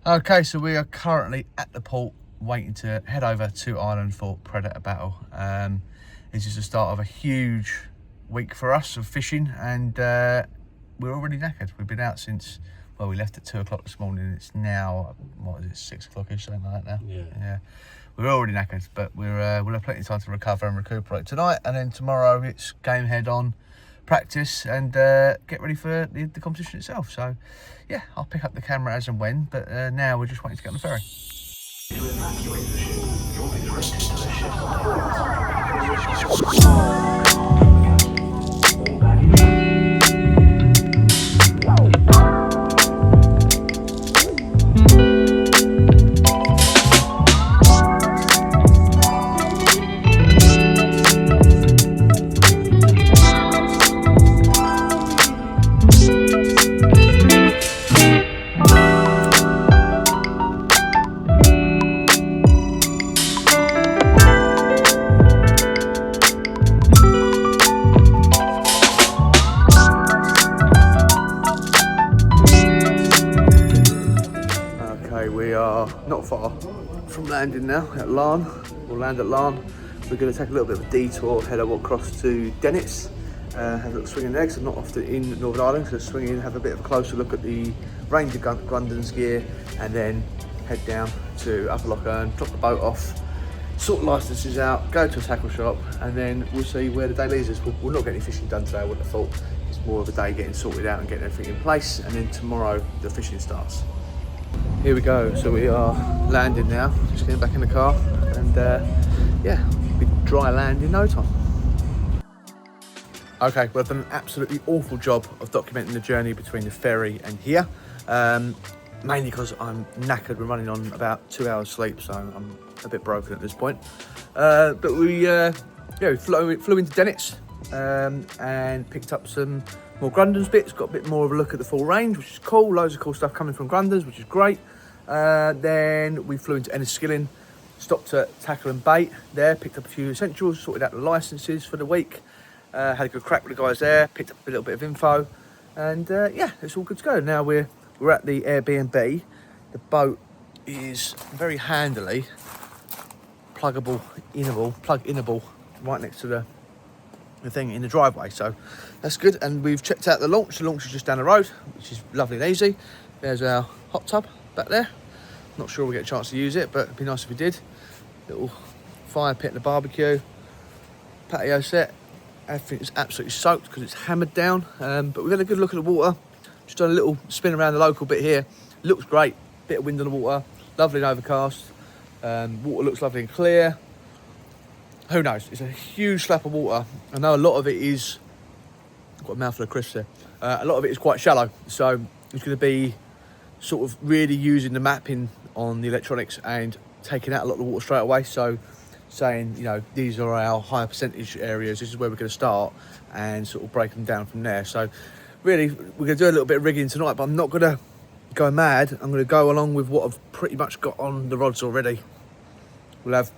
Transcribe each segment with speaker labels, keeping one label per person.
Speaker 1: Okay, so we are currently at the port waiting to head over to Ireland for Predator Battle. This is the start of a huge week for us of fishing, and we're already knackered. We've been out since, well, we left at 2 o'clock this morning. It's now, what is it, 6 o'clock-ish, something like that now? Yeah. We're already knackered, but we'll have plenty of time to recover and recuperate tonight, and then tomorrow it's game head on, practice, and get ready for the competition itself. So yeah, I'll pick up the camera as and when, but now we're just waiting to get on the ferry.
Speaker 2: To evacuate the ship, you'll be directed to the ship. All baggage.
Speaker 1: We are not far from landing now at Lough Erne. We'll land at Lough Erne. We're going to take a little bit of a detour, head over across to Dennis, have a little swing in there because I'm not often in Northern Ireland, so swing in, have a bit of a closer look at the range of Grundon's gear, and then head down to Upper Lough Erne, drop the boat off, sort licences out, go to a tackle shop, and then we'll see where the day leads us. We'll not get any fishing done today, I wouldn't have thought. It's more of a day getting sorted out and getting everything in place, and then tomorrow the fishing starts. Here we go, so we are landing now, just getting back in the car, and yeah, big dry land in no time. Okay, well, I've done an absolutely awful job of documenting the journey between the ferry and here, mainly because I'm knackered. We're running on about 2 hours sleep, so I'm a bit broken at this point. But we flew into Dennis and picked up some more Grundon's bits, got a bit more of a look at the full range, which is cool. Loads of cool stuff coming from Grundon's, which is great. Then we flew into Enniskillen, stopped at Tackle and Bait there, picked up a few essentials, sorted out the licences for the week, had a good crack with the guys there, picked up a little bit of info, and yeah, it's all good to go. Now we're at the Airbnb. The boat is very handily plug-inable right next to the thing in the driveway, so that's good. And we've checked out the launch. The launch is just down the road, which is lovely and easy. There's our hot tub back there. Not sure we'll get a chance to use it, but it'd be nice if we did. Little fire pit and a barbecue, patio set. Everything is absolutely soaked because it's hammered down, but we've had a good look at the water. Just done a little spin around the local bit here. Looks great, bit of wind on the water, lovely and overcast. Water looks lovely and clear. Who knows? It's a huge slap of water. I know a lot of it is, I've got a mouthful of crisps there. A lot of it is quite shallow, so it's going to be sort of really using the mapping on the electronics and taking out a lot of the water straight away. So saying, you know, these are our higher percentage areas, this is where we're going to start, and sort of break them down from there. So really, we're going to do a little bit of rigging tonight, but I'm not going to go mad. I'm going to go along with what I've pretty much got on the rods already. We'll have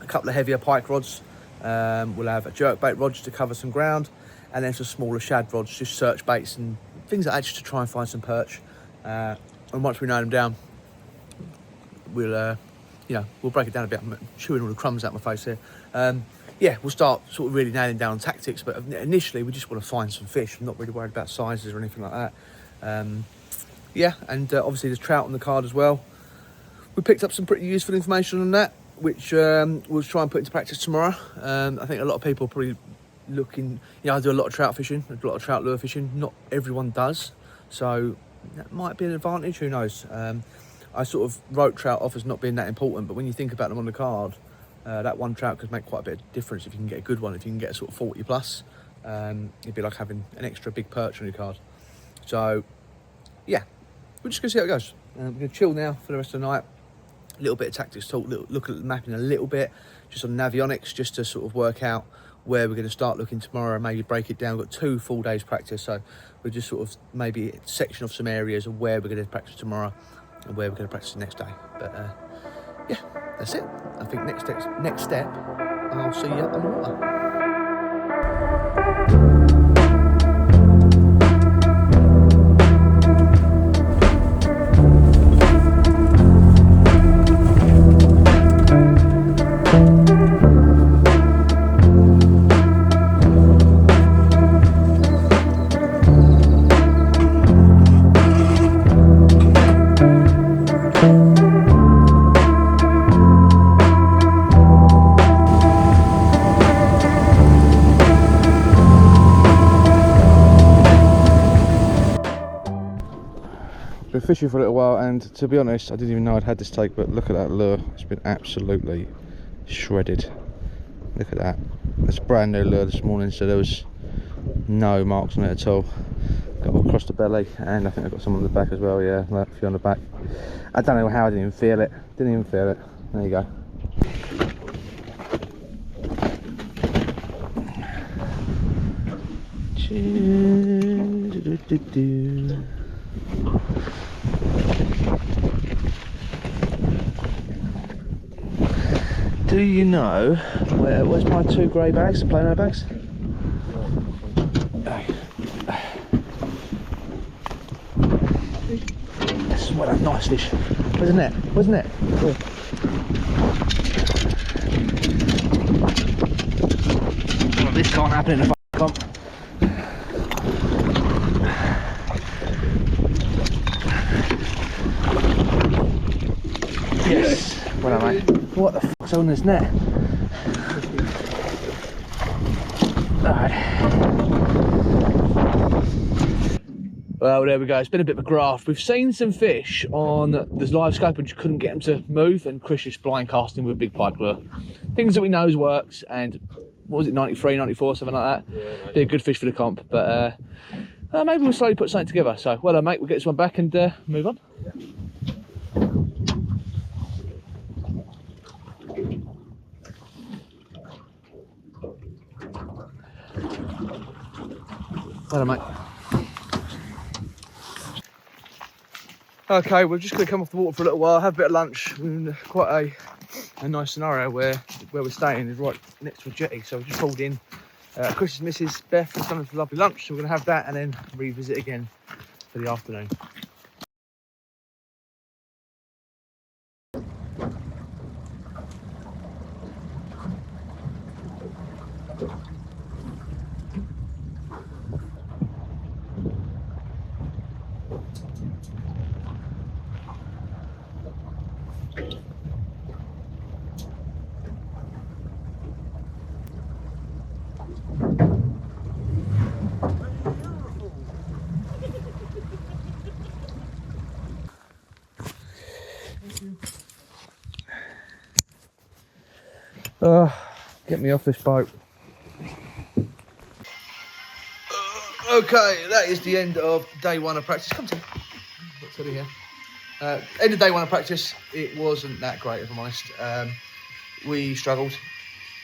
Speaker 1: a couple of heavier pike rods, we'll have a jerkbait rod just to cover some ground, and then some smaller shad rods, just search baits and things like that, just to try and find some perch. And once we nail them down, we'll we'll break it down a bit. I'm chewing all the crumbs out my face here. Yeah, we'll start sort of really nailing down tactics, but initially we just want to find some fish. I'm not really worried about sizes or anything like that. Yeah, and obviously there's trout on the card as well. We picked up some pretty useful information on that, which we'll try and put into practice tomorrow. I think a lot of people are probably looking, I do a lot of trout fishing, a lot of trout lure fishing. Not everyone does, so that might be an advantage, who knows. I sort of wrote trout off as not being that important, but when you think about them on the card, that one trout could make quite a bit of difference if you can get a good one. If you can get a sort of 40 plus, it'd be like having an extra big perch on your card. So yeah, we're just gonna see how it goes. We're gonna chill now for the rest of the night. A little bit of tactics talk, look at the mapping a little bit, just on navionics, just to sort of work out where we're going to start looking tomorrow and maybe break it down. We've got 2 full days practice, so we'll just sort of maybe section off some areas of where we're going to practice tomorrow and where we're going to practice the next day. But yeah, that's it. I think next step, I'll see you on the water. fishing for a little while, and to be honest, I didn't even know I'd had this take, but look at that lure. It's been absolutely shredded. Look at that. It's a brand new lure this morning, so there was no marks on it at all. Got all across the belly, and I think I got some on the back as well. Yeah, a few on the back. I don't know how I didn't even feel it. Didn't even feel it. There you go. Do you know where's my 2 grey bags, Plano bags? That's what a nice fish. Where's the net? Where's the net? Oh. Well, this can't happen in a comp. Yes. Well done, mate. What the fuck's on this net? Alright. Well, there we go. It's been a bit of a graft. We've seen some fish on this live scope and just couldn't get them to move, and Chris is blind casting with a big pike lure. Things that we know works, and what was it, 93, 94, something like that? Yeah, be a good fish for the comp, but maybe we'll slowly put something together. So, well done, mate. We'll get this one back and move on. Yeah. Well done, mate. Okay, we're just going to come off the water for a little while, have a bit of lunch. We're in quite a nice scenario where we're staying is right next to a jetty, so we just pulled in. Chris's missus Beth has done us a lovely lunch, so we're going to have that and then revisit again for the afternoon. Get me off this boat. Okay, that is the end of day 1 of practice. Come to what's over here. End of day 1 of practice. It wasn't that great, if I'm honest. We struggled.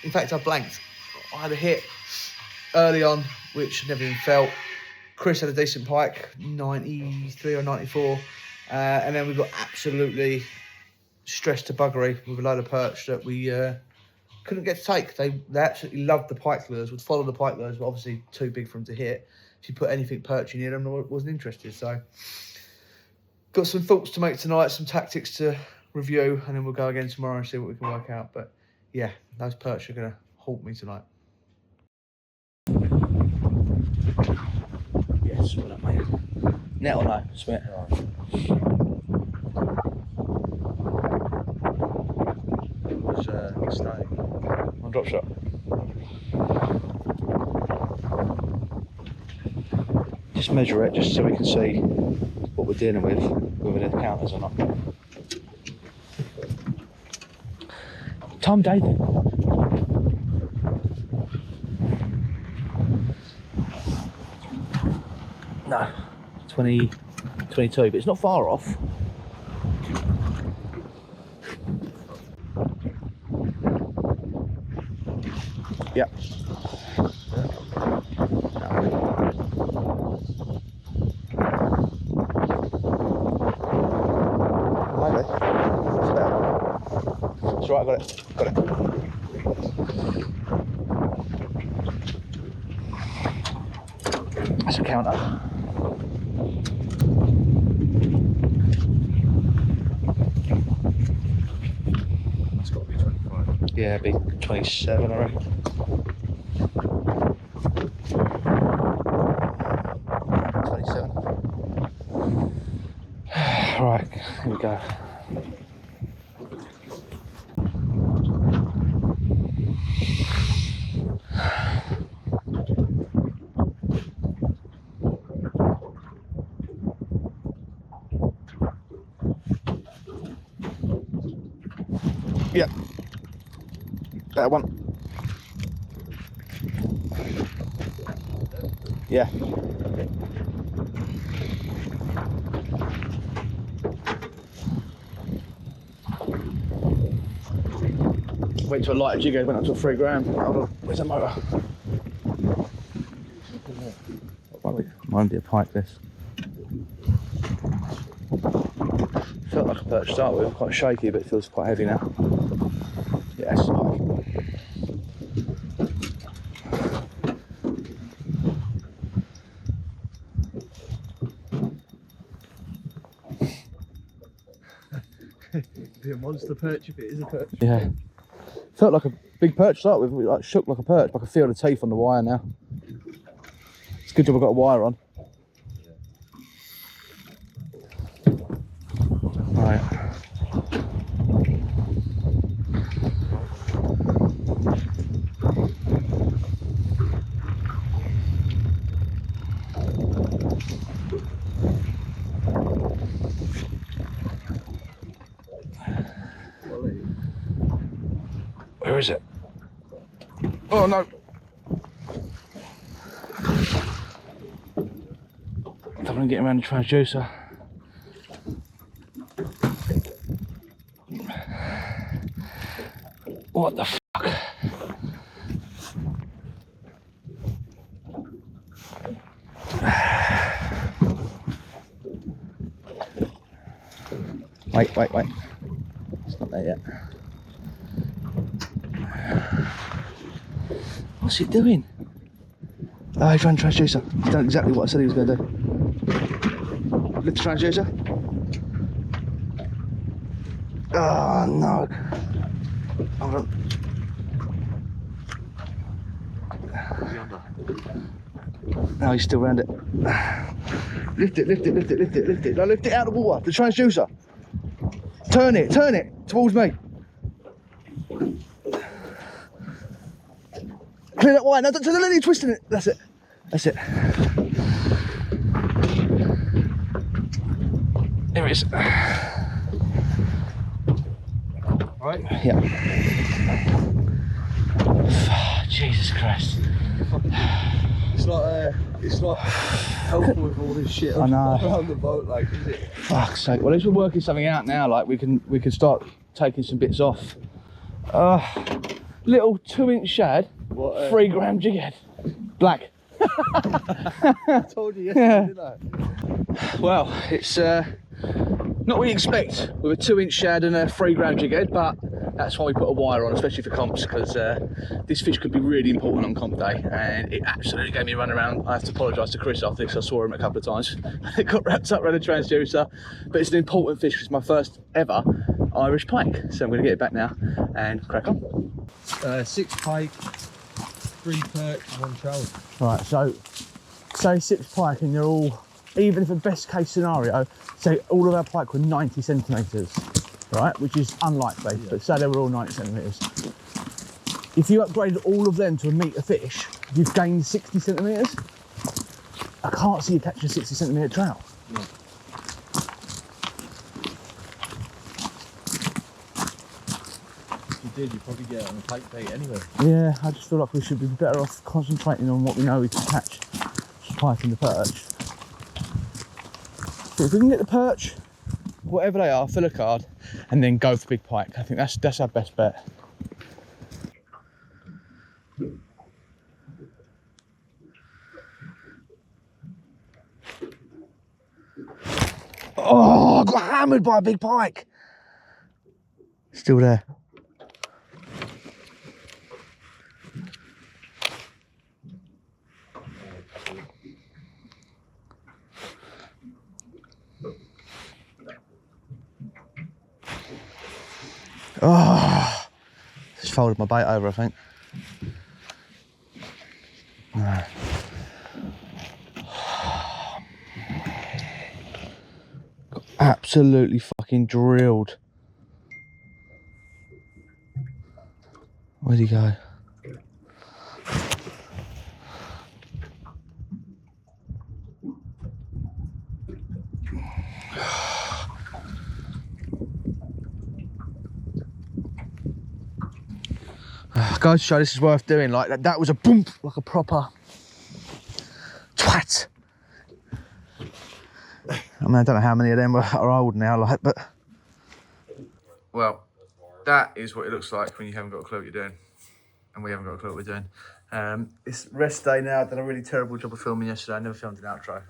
Speaker 1: In fact, I blanked. I had a hit early on, which I never even felt. Chris had a decent pike, 93 or 94, and then we got absolutely stressed to buggery with a load of perch that we couldn't get to take. They absolutely loved the pike lures, would follow the pike lures, but obviously too big for them to hit. If you put anything perchy near them, I wasn't interested. So got some thoughts to make tonight, some tactics to review, and then we'll go again tomorrow and see what we can work out. But yeah, those perch are going to haunt me tonight. Yes, well done, mate. Net or no? Sweat. Staying on drop shot. Just measure it just so we can see what we're dealing with, whether it counters or not. Time of day then. No, 20, 22, but it's not far off. Yep. Maybe. It's better. It's right, I got it. Got it. That's a counter.
Speaker 2: It's got to be 25.
Speaker 1: Yeah, it'd be 27, I reckon. Right, here we go. Yeah. That one. Yeah. Went to a lighter jigger, went up to a 3 gram. Hold on, where's the motor? Might be a pike this. Felt like a perch to start with, quite shaky, but it feels quite heavy now. Yeah, it's a pike.
Speaker 3: Be a monster perch if it is a perch.
Speaker 1: Yeah. Felt like a big perch to start with, like shook like a perch, but I can feel the teeth on the wire now. It's a good job I've got a wire on. Right. Where is it? Oh no! I don't want to get around the transducer. What the fuck? Wait. It's not there yet. What's it doing? Oh, he's running transducer. He's done exactly what I said he was going to do. Lift the transducer. Oh no. Hold on. No, he's still around it. Lift it. No, lift it out of the water. The transducer. Turn it towards me. Clear that wire. No, don't let it twisting it. That's it. There it is.
Speaker 3: Right?
Speaker 1: Yeah. Jesus Christ.
Speaker 3: It's not helpful with all this shit
Speaker 1: I know.
Speaker 3: around the boat, like, is it?
Speaker 1: Fuck's sake. Well, at least we're working something out now. Like we can start taking some bits off. Little 2-inch shad,
Speaker 3: What,
Speaker 1: 3 gram jig head, black.
Speaker 3: I told you yesterday, didn't I?
Speaker 1: Well, it's not what you expect with a 2-inch shad and a 3 gram jig head, but that's why we put a wire on, especially for comps, because this fish could be really important on comp day, and it absolutely gave me a run around. I have to apologise to Chris after this, I saw him a couple of times. It got wrapped up around the transducer, but it's an important fish. It's my first ever Irish pike, so I'm going to get it back now and crack on.
Speaker 3: 6 pike, 3 perch, 1 trout.
Speaker 1: Right, so say 6 pike and you're all, even if a best case scenario, say all of our pike were 90 centimetres, right, which is unlikely, but say they were all 90 centimetres. If you upgraded all of them to a metre fish, you've gained 60 centimetres. I can't see you catching a 60 centimetre trout.
Speaker 3: No. If you did, you'd probably get it on a pike bait anyway.
Speaker 1: Yeah, I just feel like we should be better off concentrating on what we know we can catch, just pike and the perch. But if we can get the perch, whatever they are, fill a card, and then go for big pike. I think that's our best bet. Oh, I got hammered by a big pike. Still there. Oh, just folded my bait over, I think. No. Got absolutely fucking drilled. Where'd he go? Goes to show this is worth doing. Like that was a boom, like a proper twat. I mean, I don't know how many of them are old now, like, but. Well, that is what it looks like when you haven't got a clue what you're doing. And we haven't got a clue what we're doing. It's rest day now. I did a really terrible job of filming yesterday. I never filmed an outro.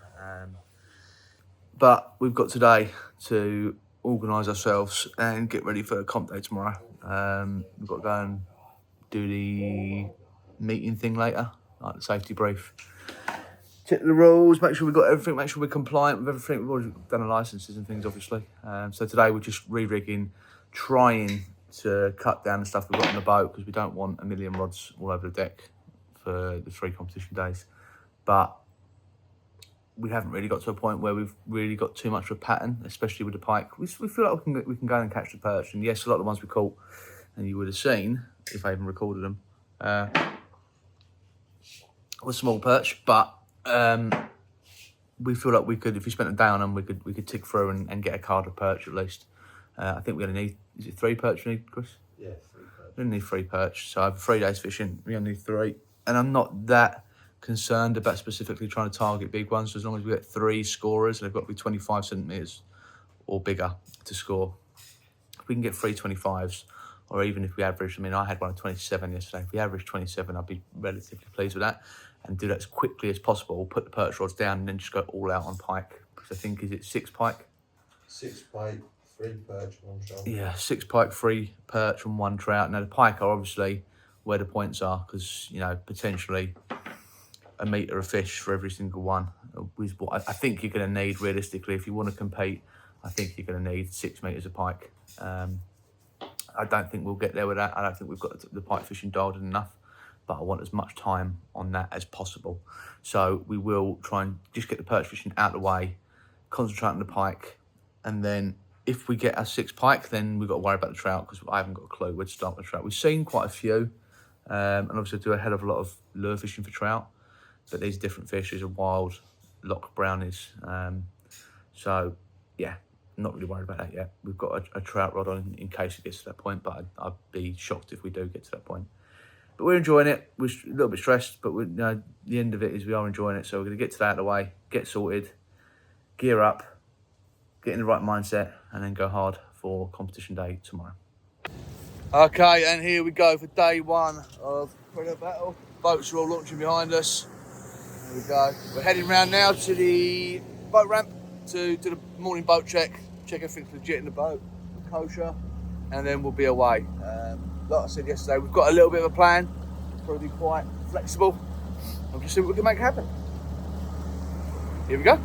Speaker 1: But we've got today to organise ourselves and get ready for comp day tomorrow. We've got to go and do the meeting thing later, like the safety brief. Check the rules, make sure we've got everything, make sure we're compliant with everything. We've already done the licences and things, obviously. So today we're just re-rigging, trying to cut down the stuff we've got on the boat because we don't want a million rods all over the deck for the 3 competition days. But we haven't really got to a point where we've really got too much of a pattern, especially with the pike. We feel like we can go and catch the perch. And yes, a lot of the ones we caught, and you would have seen, if I even recorded them, was small perch, but we feel like we could, if we spent a day on them, we could tick through and get a card of perch at least. I think we're going to need, is it 3 perch we need, Chris?
Speaker 3: Yeah, 3 perch.
Speaker 1: We need 3 perch, so over 3 days fishing, we only need 3. And I'm not that concerned about specifically trying to target big ones, so as long as we get 3 scorers, they've got to be 25 centimetres or bigger to score. If we can get 3 25s, or even if we average, I mean, I had one of 27 yesterday. If we average 27, I'd be relatively pleased with that. And do that as quickly as possible, put the perch rods down and then just go all out on pike. Because I think, is it 6 pike?
Speaker 3: 6 pike, 3 perch, 1 trout.
Speaker 1: Yeah, 6 pike, 3 perch and 1 trout. Now the pike are obviously where the points are because, you know, potentially a metre of fish for every single one is what I think you're going to need realistically. If you want to compete, I think you're going to need 6 metres of pike. I don't think we'll get there with that. I don't think we've got the pike fishing dialed in enough, but I want as much time on that as possible. So we will try and just get the perch fishing out of the way, concentrate on the pike, and then if we get our 6 pike, then we've got to worry about the trout because I haven't got a clue where to start with the trout. We've seen quite a few, and obviously do a hell of a lot of lure fishing for trout, but these are different fish. These are wild loch brownies. So yeah, not really worried about that yet. We've got a trout rod on in case it gets to that point, but I'd be shocked if we do get to that point. But we're enjoying it. We're a little bit stressed, but the end of it is we are enjoying it. So we're going to get to that out of the way, get sorted, gear up, get in the right mindset, and then go hard for competition day tomorrow. Okay, and here we go for day 1 of Predator Battle. Boats are all launching behind us. There we go. We're heading round now to the boat ramp to do the morning boat check everything's legit in the boat, kosher, and then we'll be away. Like I said yesterday, we've got a little bit of a plan, probably quite flexible. We'll just see what we can make happen. Here we go.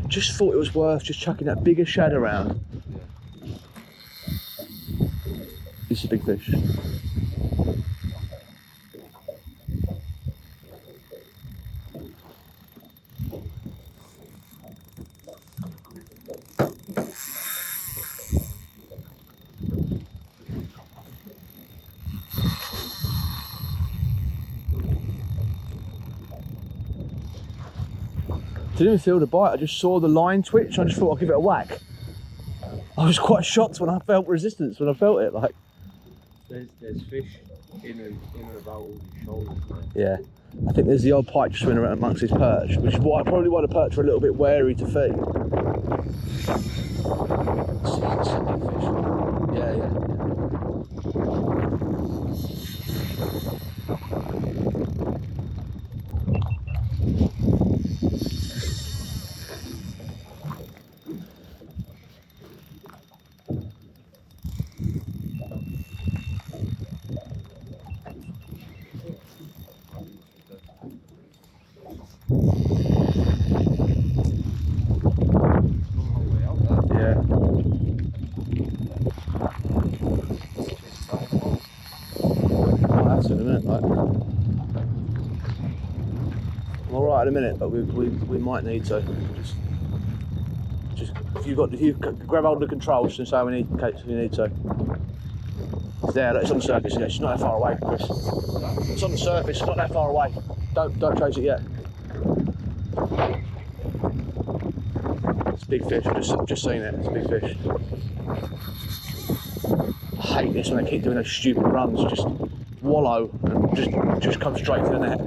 Speaker 1: Just thought it was worth just chucking that bigger shad around. It's a big fish. Didn't even feel the bite, I just saw the line twitch, I just thought I'd give it a whack. I was quite shocked when I felt resistance, when I felt it, like.
Speaker 3: There's fish in and about all his shoulders, man.
Speaker 1: Yeah, I think there's the odd pike just swimming around amongst his perch, which is probably why the perch are a little bit wary to feed. It's a big fish. Yeah. I'm alright in a minute, but we might need to. Just if you grab hold of the controls and say we need in case you need to. It's there. It's on the surface. It's not that far away, Chris. It's on the surface. It's not that far away. Don't chase it yet. It's a big fish. I've just seen it. It's a big fish. I hate this when they keep doing those stupid runs. Just wallow and just come straight to the net.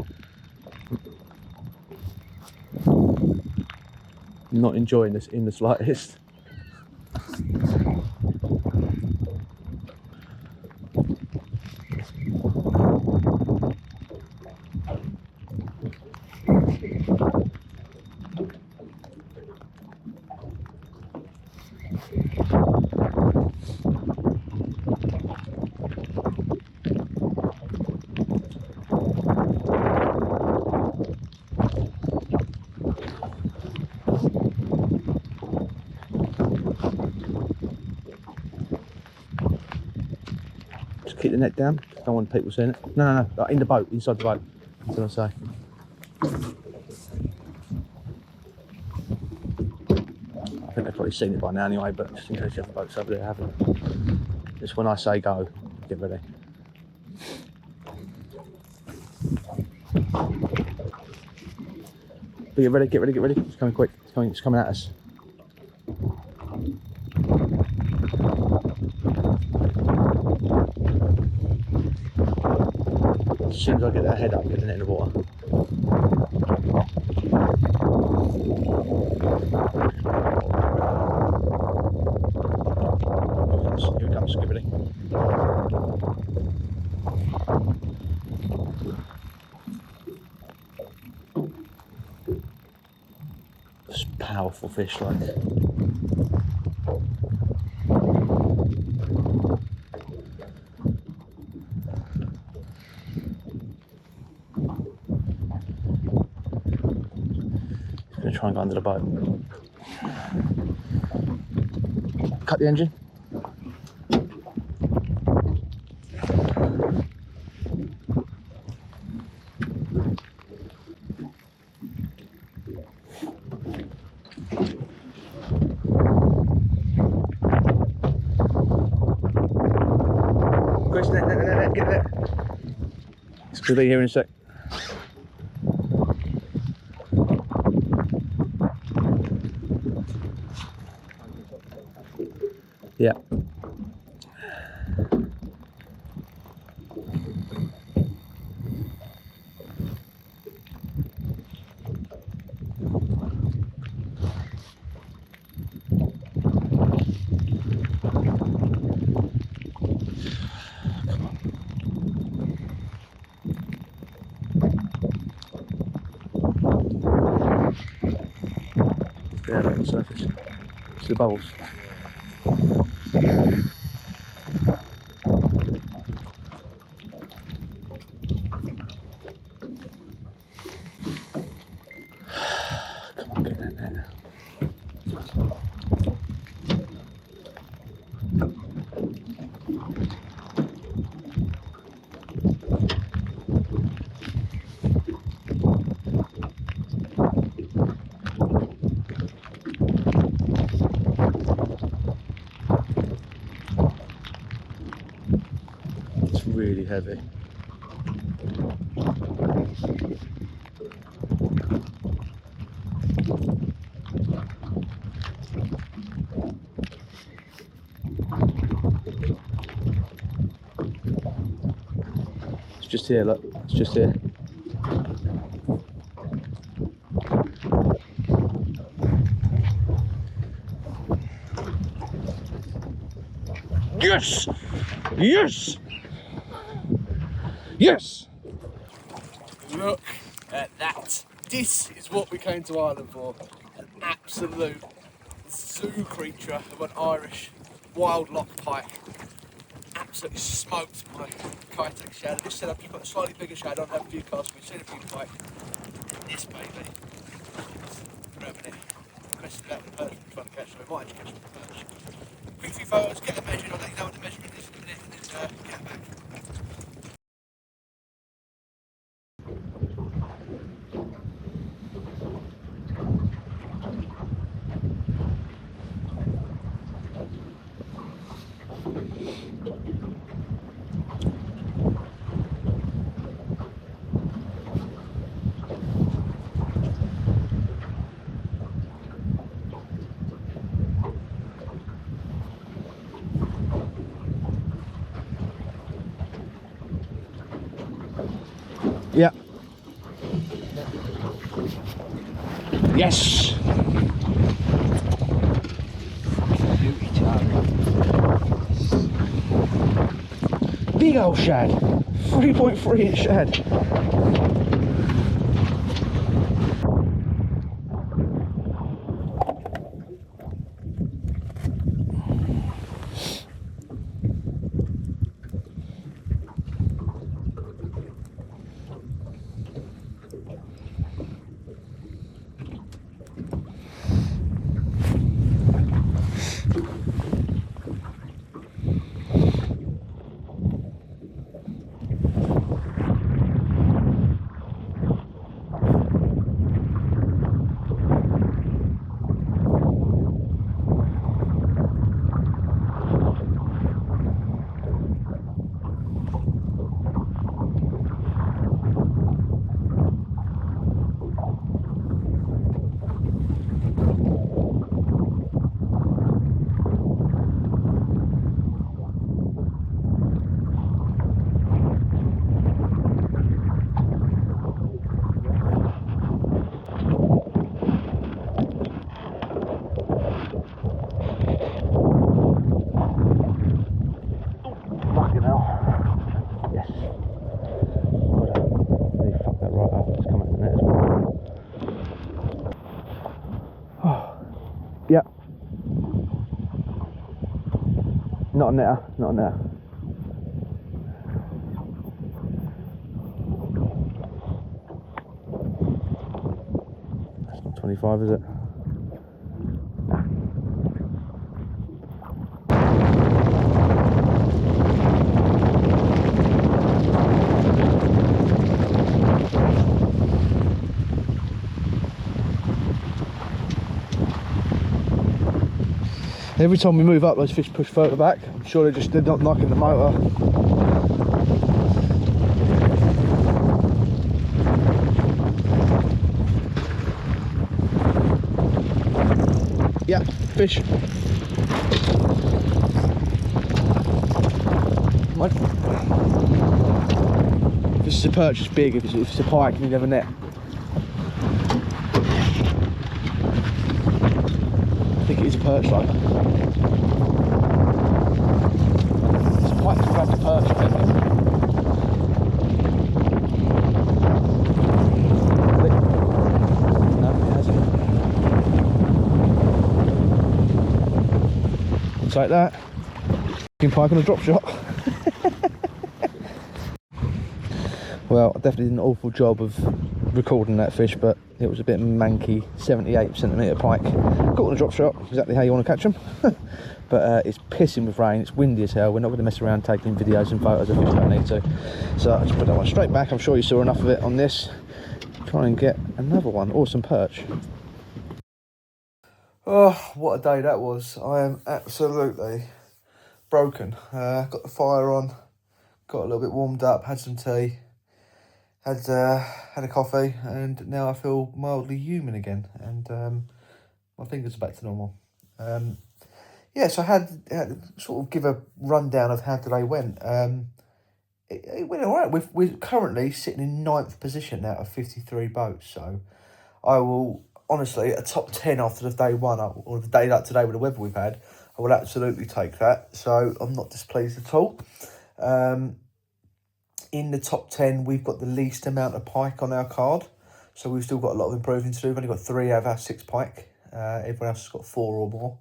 Speaker 1: Not enjoying this in the slightest. Just keep the net down. Don't want people seeing it. No. In the boat, inside the boat. That's what I say. I think they've probably seen it by now anyway, but just in case you have the boats over there, haven't. Just when I say go, get ready. But get ready. It's coming quick. It's coming at us. As soon as I get that head up, get the net in the water. Here it comes, get ready. It's a powerful fish, like. Try and go under the boat. Cut the engine. Chris, net, get it. It's going to be here in a sec. Yeah. Yeah, right on the surface. It's the bubbles. Come on, get that net. It's really heavy. It's just here, look. It's just here. Yes! Yes! Yes! Look at that. This is what we came to Ireland for. An absolute zoo creature of an Irish wild loch pike. Absolutely smoked my Kitech shadow. This said I've just got a slightly bigger shadow. I don't have a few casts, we've seen a few pike. This baby, grabbing it, pressing back with the perch, trying to catch it. We might actually catch it with the perch. Quick few photos, get a measure, I'll let you know what the measurement is in a minute, and then get back. Yes!
Speaker 3: Beauty, Charlie.
Speaker 1: Big old shad. 3.3 inch shad. Fucking hell. Yes. Well done. Really fucked that right up. It's come out the net as well. Oh. Yep. Not a netter, not a netter. That's not 25, is it? Every time we move up, those fish push further back. I'm sure they're not knocking the motor. Yeah, fish. Come on. If this is a perch, it's big. If it's a pike, you never net. I think it is a perch though. It's a pike to grab the perch, I think. No, it hasn't. Take that. Pike on a drop shot. Well, I definitely did an awful job of recording that fish, but it was a bit manky. 78cm pike. Caught on a drop shot, exactly how you want to catch them. But it's pissing with rain, it's windy as hell. We're not going to mess around taking videos and photos of fish, don't need to. So I just put that one straight back. I'm sure you saw enough of it on this. Try and get another one. Awesome perch. Oh, what a day that was. I am absolutely broken. Got the fire on, got a little bit warmed up, had some tea, had a coffee, and now I feel mildly human again, and my fingers are back to normal. Yeah, so I had sort of give a rundown of how today went. It went all right. We're currently sitting in 9th position out of 53 boats, so I will, honestly, a top 10 after the day one, or the day like today with the weather we've had, I will absolutely take that. So I'm not displeased at all. In the top 10, we've got the least amount of pike on our card. So we've still got a lot of improving to do. We've only got 3 out of our 6 pike. Everyone else has got 4 or more.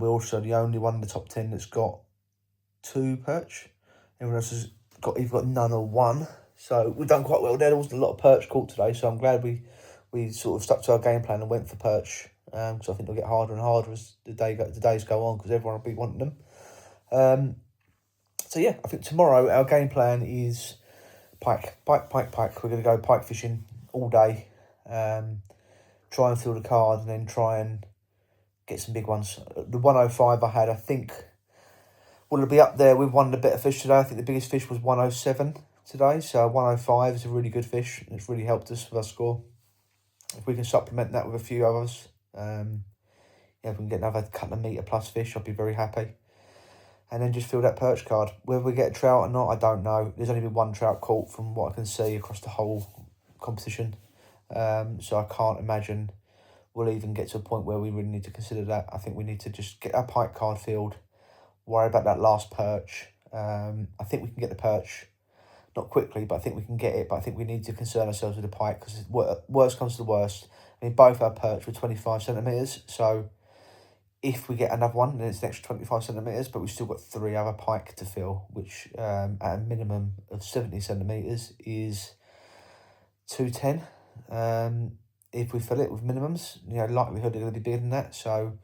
Speaker 1: We're also the only one in the top 10 that's got 2 perch. Everyone else has either got none or 1. So we've done quite well there. There wasn't a lot of perch caught today, so I'm glad we sort of stuck to our game plan and went for perch. Because I think they'll get harder and harder as the days go on, because everyone will be wanting them. So yeah, I think tomorrow our game plan is pike. We're going to go pike fishing all day. Try and fill the card and then try and get some big ones. The 105 I had, I think, will be up there with one of the better fish today. I think the biggest fish was 107 today. So 105 is a really good fish. It's really helped us with our score. If we can supplement that with a few others, yeah, if we can get another couple of metre plus fish, I'll be very happy. And then just fill that perch card. Whether we get a trout or not, I don't know. There's only been 1 trout caught from what I can see across the whole competition. So I can't imagine we'll even get to a point where we really need to consider that. I think we need to just get our pike card filled, worry about that last perch. I think we can get the perch, not quickly, but I think we can get it. But I think we need to concern ourselves with the pike, because worst comes to the worst. I mean, both our perch were 25 centimetres, so if we get another one, then it's an extra 25 centimetres, but we've still got 3 other pike to fill, which at a minimum of 70 centimetres is 210. If we fill it with minimums, likelihood they're going to be bigger than that, so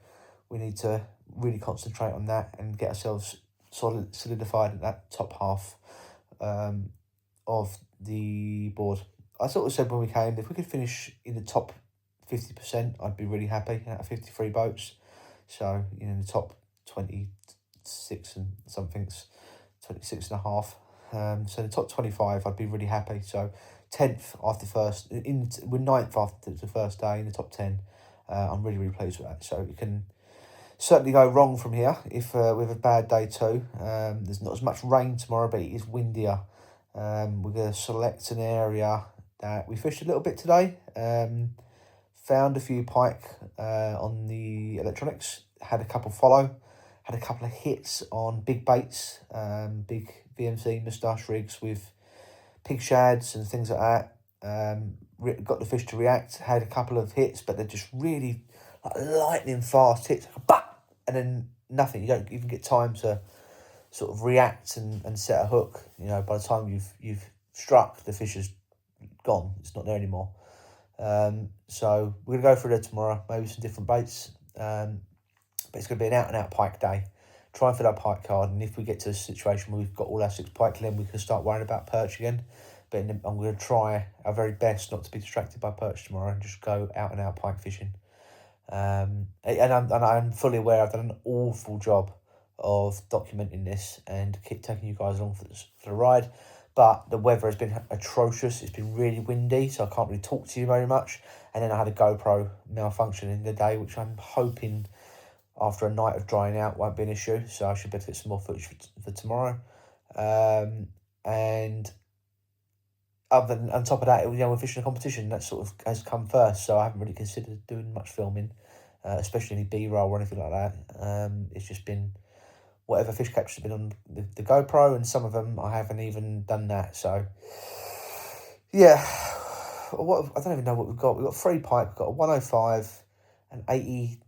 Speaker 1: we need to really concentrate on that and get ourselves solidified at that top half of the board. I sort of said when we came, if we could finish in the top 50%, I'd be really happy out of 53 boats. So, in the top 26 and something's 26 and a half. So the top 25, I'd be really happy. So 10th after first, we're 9th after the first day in the top 10. I'm really, really pleased with that. So it can certainly go wrong from here if we have a bad day too. There's not as much rain tomorrow, but it is windier. We're going to select an area that we fished a little bit today. Found a few pike on the electronics, had a couple follow, had a couple of hits on big baits, big VMC moustache rigs with pig shads and things like that. Got the fish to react, had a couple of hits, but they're just really like lightning fast hits, and then nothing. You don't even get time to sort of react and set a hook. By the time you've struck, the fish is gone. It's not there anymore. So we're going to go through there tomorrow, maybe some different baits, but it's going to be an out-and-out pike day. Try and fill our pike card, and if we get to a situation where we've got all our 6 pike, then we can start worrying about perch again. But I'm going to try our very best not to be distracted by perch tomorrow and just go out-and-out pike fishing. And I'm fully aware I've done an awful job of documenting this and keep taking you guys along for the ride. But the weather has been atrocious. It's been really windy, so I can't really talk to you very much. And then I had a GoPro malfunction in the day, which I'm hoping after a night of drying out won't be an issue. So I should be able to get some more footage for tomorrow. And other than, on top of that, we're fishing a competition. That sort of has come first, so I haven't really considered doing much filming, especially any B-roll or anything like that. It's just been whatever fish captures have been on the GoPro, and some of them I haven't even done that. So, yeah, I don't even know what we've got. We've got 3 pike. We've got a 105, an 80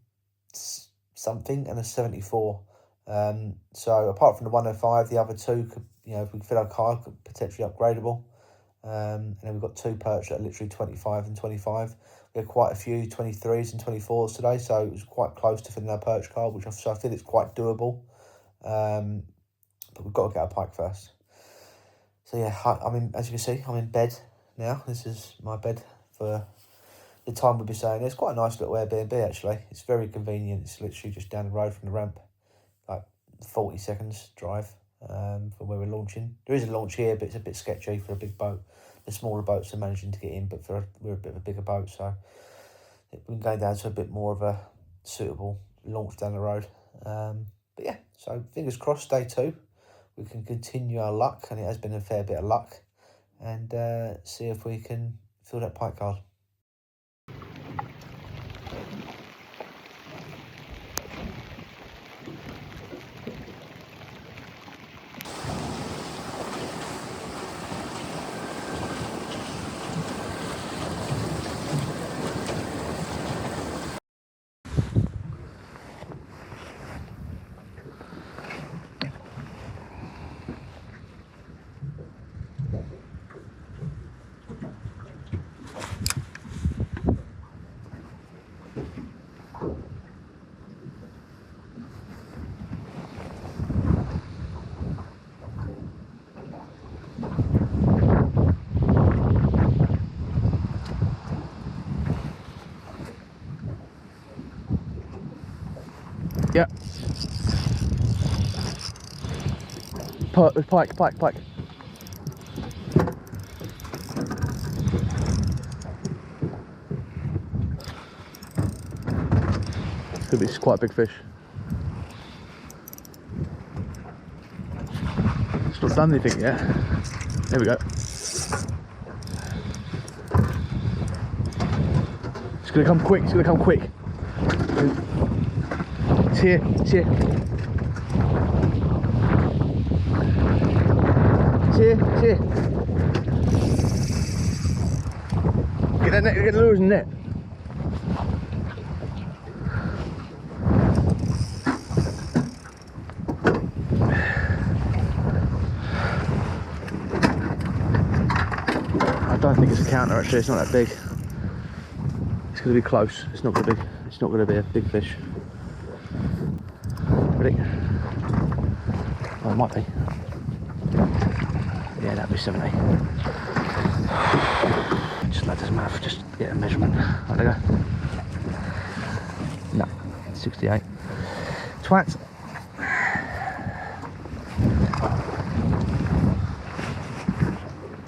Speaker 1: something, and a 74. So apart from the 105, the other 2 could, if we fill our card, could potentially upgradable. And then we've got 2 perch that are literally 25 and 25. We had quite a few 23s and 24s today, so it was quite close to filling our perch card, which I feel it's quite doable. But we've got to get our pike first. So yeah, as you can see, I'm in bed now. This is my bed for the time we'll be staying. It's quite a nice little Airbnb actually. It's very convenient. It's literally just down the road from the ramp, like 40 seconds drive from where we're launching. There is a launch here, but it's a bit sketchy for a big boat. The smaller boats are managing to get in, but we're a bit of a bigger boat, so we're going down to a bit more of a suitable launch down the road. But yeah, so fingers crossed, day 2, we can continue our luck, and it has been a fair bit of luck, and see if we can fill that pike card. Yeah. Pike. Could be quite a big fish. It's not done anything yet. There we go. It's gonna come quick, it's gonna come quick. It's here, it's here. It's here, it's here. Get that net, get the lures in the net. I don't think it's a counter actually, it's not that big. It's going to be close. It's not going to be. It's not going to be a big fish. Ready? Oh, it might be. Yeah, that'd be 70. Just let this math. Just get a measurement. There we go. No, 68. Twat.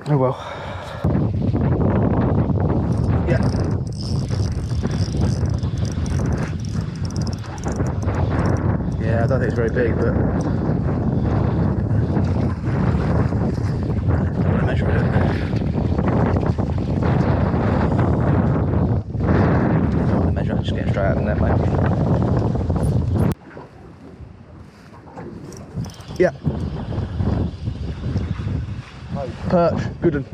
Speaker 1: Oh well. Yeah. Yeah, I don't think it's very big, but I'm gonna measure it. I'm gonna measure, just get straight out of the net, mate. Yeah. Perch, good one.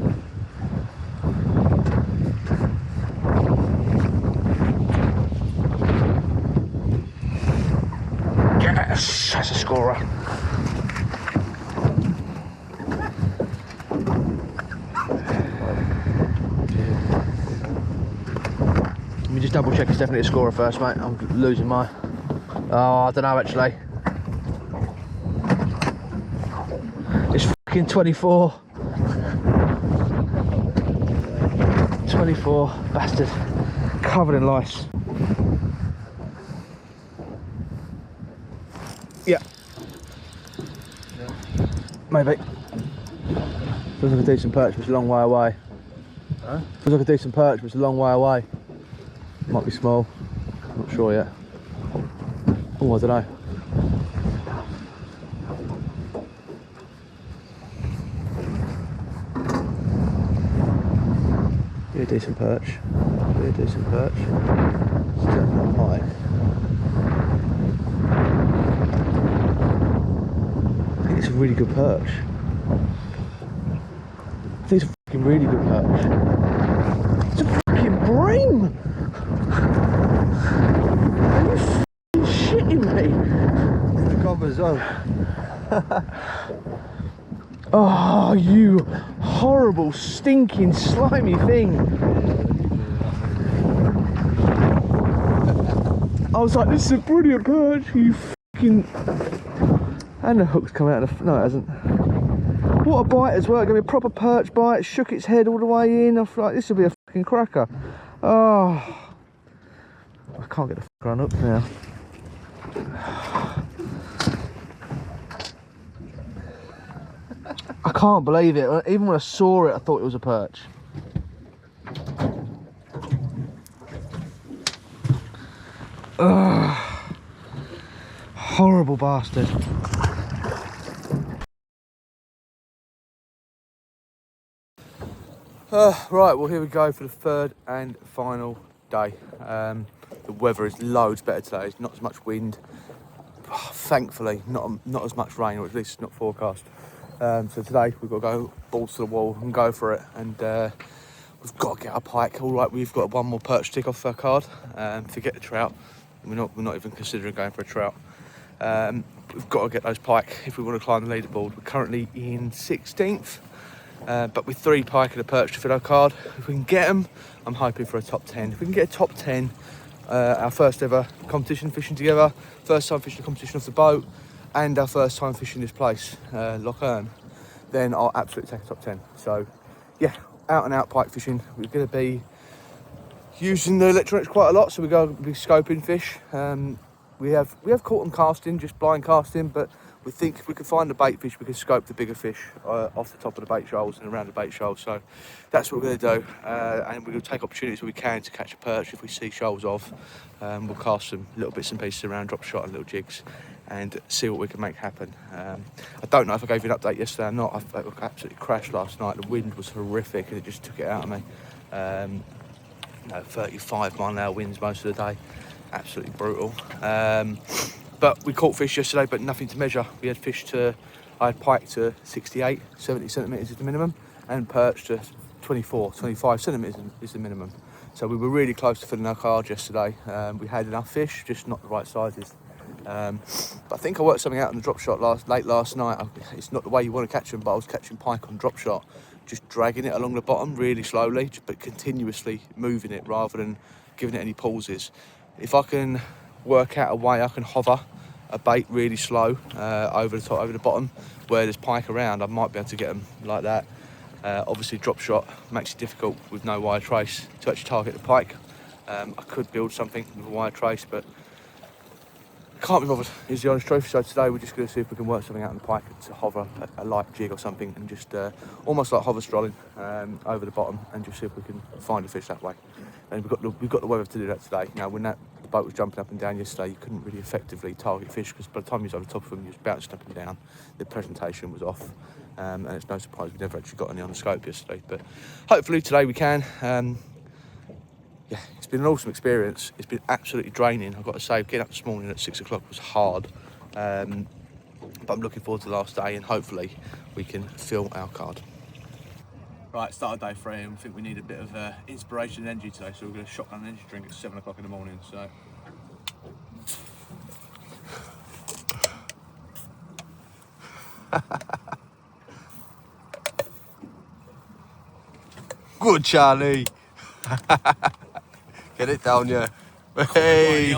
Speaker 1: Yes, that's a scorer. Let me just double check it's definitely a scorer first, mate. I'm losing my... Oh, I don't know actually. It's fucking 24. 24, bastard. Covered in lice. Yeah. Maybe. Feels like a decent perch, but it's a long way away.
Speaker 3: Huh?
Speaker 1: Feels like a decent perch, but it's a long way away. Might be small. Not sure yet. Oh, I don't know. Be a decent perch. Be a decent perch. Still not high. I think it's a really good perch. I think it's a fucking really good perch. It's a fucking bream! Are you fucking shitting me?
Speaker 3: The cob as well.
Speaker 1: Oh, you horrible, stinking, slimy thing. I was like, this is a brilliant perch, you fucking... And the hook's come out of the... No, it hasn't. What a bite as well, it gave me a proper perch bite, shook its head all the way in. I was like, this will be a fucking cracker. Oh. I can't get the fucker on up now. I can't believe it. Even when I saw it, I thought it was a perch. Ugh. Horrible bastard. Right, well here we go for the third and final day. The weather is loads better today. There's not as much wind. Thankfully, not as much rain, or at least it's not forecast. So today we've got to go balls to the wall and go for it, and we've got to get our pike. All right, we've got one more perch tick off our card. Forget the trout. We're not even considering going for a trout. We've got to get those pike if we want to climb the leaderboard. We're currently in 16th, but with 3 pike and a perch to fill our card. If we can get them, I'm hoping for a top 10. If we can get a top 10, our first ever competition fishing together, first time fishing a competition off the boat, and our first time fishing this place, Lough Erne, then I'll absolutely take a top 10. So yeah, out and out pike fishing. We're going to be using the electronics quite a lot, so we're going to be scoping fish. We have caught them casting, just blind casting, but we think if we could find the bait fish, we could scope the bigger fish off the top of the bait shoals and around the bait shoals. So that's what we're going to do, and we're going to take opportunities where we can to catch a perch if we see shoals off. We'll cast some little bits and pieces around, drop shot and little jigs, and see what we can make happen. I don't know if I gave you an update yesterday or not. I absolutely crashed last night. The wind was horrific and it just took it out of me. 35-mile-an-hour winds most of the day. Absolutely brutal. But we caught fish yesterday, but nothing to measure. We had I had pike to 68, 70 centimetres is the minimum, and perch to 24, 25 centimetres is the minimum. So we were really close to filling our card yesterday. We had enough fish, just not the right sizes. But I think I worked something out on the drop shot late last night. It's not the way you want to catch them, but I was catching pike on drop shot, just dragging it along the bottom really slowly, but continuously moving it rather than giving it any pauses. If I can work out a way I can hover a bait really slow over the bottom where there's pike around, I might be able to get them like that. Obviously drop shot makes it difficult with no wire trace to actually target the pike. I could build something with a wire trace, but can't be bothered, is the honest truth. So today we're just going to see if we can work something out on the pike to hover a light jig or something, and just almost like hover strolling over the bottom, and just see if we can find a fish that way. And we've got the weather to do that today. Now, when the boat was jumping up and down yesterday, you couldn't really effectively target fish, because by the time you was over the top of them, you was bouncing up and down. The presentation was off, and it's no surprise we never actually got any on the scope yesterday. But hopefully today we can. Yeah, it's been an awesome experience. It's been absolutely draining. I've got to say, getting up this morning at 6 o'clock was hard. But I'm looking forward to the last day, and hopefully we can fill our card. Right, start of day 3, and I think we need a bit of inspiration and energy today, so we're going to shotgun an energy drink at 7 o'clock in the morning. So.
Speaker 3: Good, Charlie. Get it down, yeah. Hey.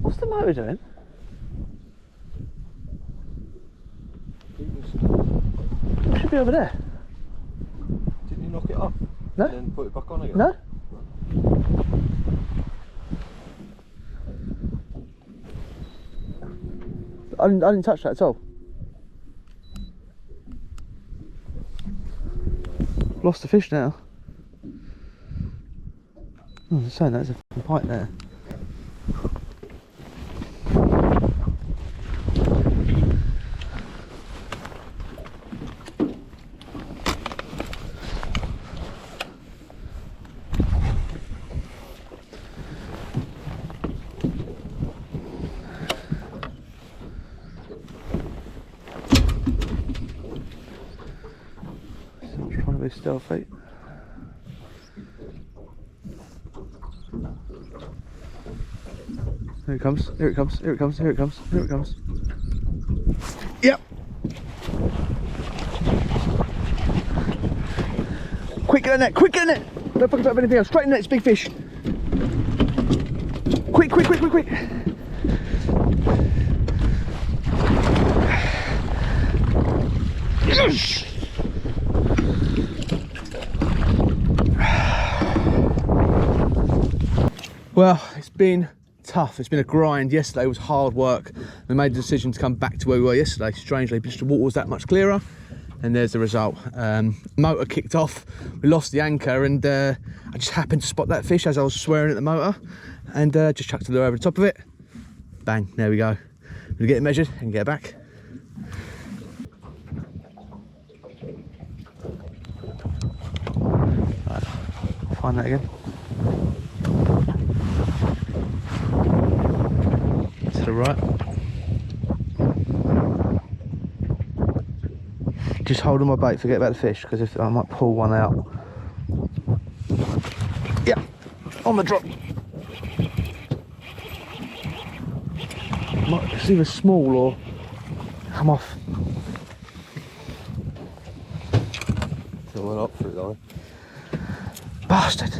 Speaker 1: What's the motor doing? It should be over there.
Speaker 3: Didn't you knock it off?
Speaker 1: No.
Speaker 3: And then put it back on again?
Speaker 1: No. I didn't touch that at all. Lost the fish now. Oh, I'm saying there's a pike there. Trying to be stealthy. Here it comes, here it comes, here it comes, here it comes, here it comes. Yep. Quick, get in it, quick, get in it! Don't fuck about anything else, straight in the net, it's big fish. Quick, quick, quick, quick, quick. Yes! Well, it's been tough. It's been a grind. Yesterday was hard work. We made the decision to come back to where we were yesterday. Strangely, because the water was that much clearer, and there's the result. Motor kicked off. We lost the anchor, and I just happened to spot that fish as I was swearing at the motor, and just chucked the lure over the top of it. Bang! There we go. We'll get it measured and get it back. Right, find that again. right. Just holding my bait, forget about the fish, because if I might pull one out. Yeah, on the drop. It's either small or come off.
Speaker 3: So went up for it though.
Speaker 1: Bastard.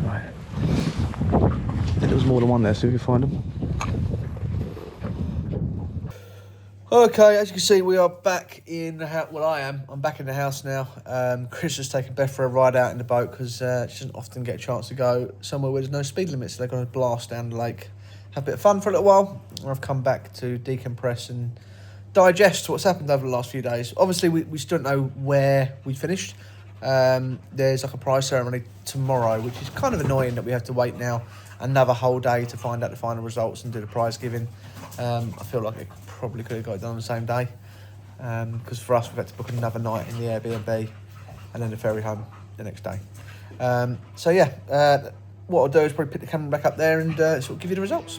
Speaker 1: Right. I think there was more than one there, so we can find them. Okay, as you can see, we are back in the house. Well, I am. I'm back in the house now. Chris has taken Beth for a ride out in the boat because she doesn't often get a chance to go somewhere where there's no speed limits. So they're going to blast down the lake, have a bit of fun for a little while. I've come back to decompress and digest what's happened over the last few days. Obviously, we still don't know where we finished. There's like a prize ceremony tomorrow, which is kind of annoying that we have to wait now another whole day to find out the final results and do the prize giving. I feel like it probably could have got it done on the same day, because for us we've had to book another night in the Airbnb and then the ferry home the next day. So yeah, what I'll do is probably pick the camera back up there and sort of give you the results.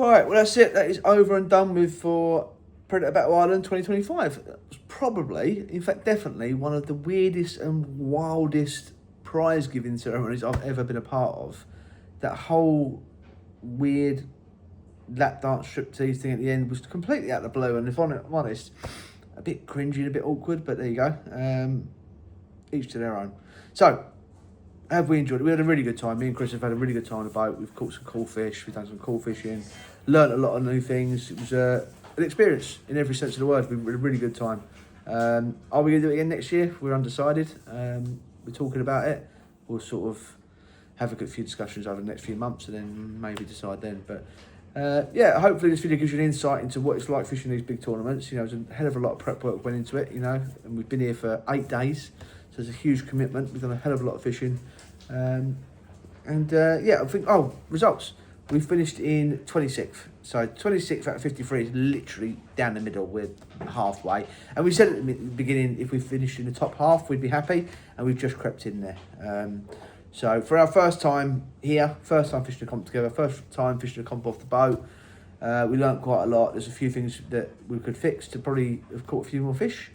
Speaker 1: Right, well that's it. That is over and done with for Predator Battle Island 2025. That was probably, in fact definitely, one of the weirdest and wildest prize giving ceremonies I've ever been a part of. That whole weird lap dance striptease thing at the end was completely out of the blue, and if I'm honest, a bit cringy and a bit awkward, but there you go. Each to their own. So, have we enjoyed it? We had a really good time. Me and Chris have had a really good time on the boat. We've caught some cool fish. We've done some cool fishing. Learned a lot of new things. It was an experience in every sense of the word. We had a really good time. Are we going to do it again next year? We're undecided. We're talking about it. We'll sort of have a good few discussions over the next few months and then maybe decide then. But yeah, hopefully this video gives you an insight into what it's like fishing these big tournaments. You know, there's a hell of a lot of prep work went into it, you know, and we've been here for 8 days. So it's a huge commitment. We've done a hell of a lot of fishing. Yeah, I think, results. We finished in 26th. So 26th out of 53 is literally down the middle. We're halfway. And we said at the beginning, if we finished in the top half, we'd be happy. And we've just crept in there. So for our first time here, first time fishing a comp together, first time fishing a comp off the boat, we learnt quite a lot. There's a few things that we could fix to probably have caught a few more fish.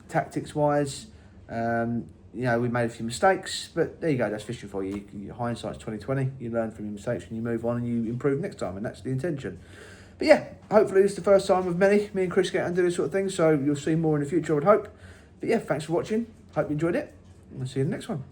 Speaker 1: Tactics-wise, you know, we made a few mistakes, but there you go, that's fishing for you. Hindsight's 20/20. You learn from your mistakes and you move on and you improve next time, and that's the intention. But yeah, hopefully this is the first time of many. Me and Chris get out and do this sort of thing, so you'll see more in the future, I would hope. But yeah, thanks for watching. Hope you enjoyed it, and we'll see you in the next one.